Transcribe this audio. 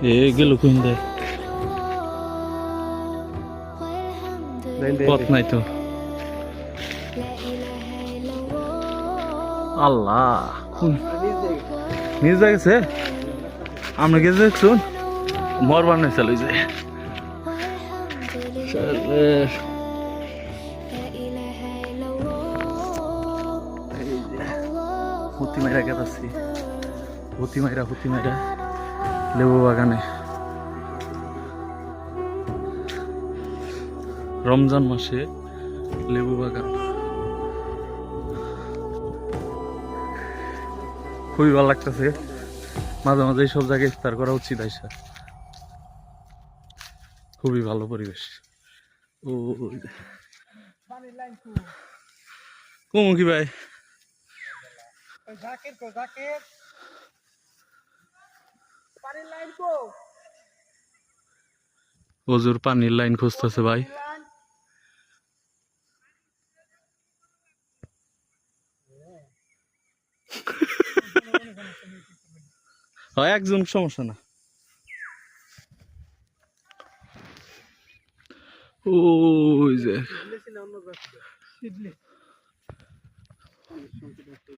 এ গেল কোন দে পথ নাই তো আল্লাহ নিজ গেছে আমরা গেছে দেখছুন মরবার নাই চালু যায় হুতি মাইরা গেছি হুতি মাইরা লেবু বাগানে রমজান মাসে লেবু বাগান খুবই ভালো লাগতেছে মাঝে মাঝে সব জায়গায় ইফতার করা উচিত আইসা খুবই ভালো পরিবেশ ও কমু কি ভাই ওজুর পানির লাইন খুঁজতেছে ভাই হয় একজন সমস্যা না ওই যে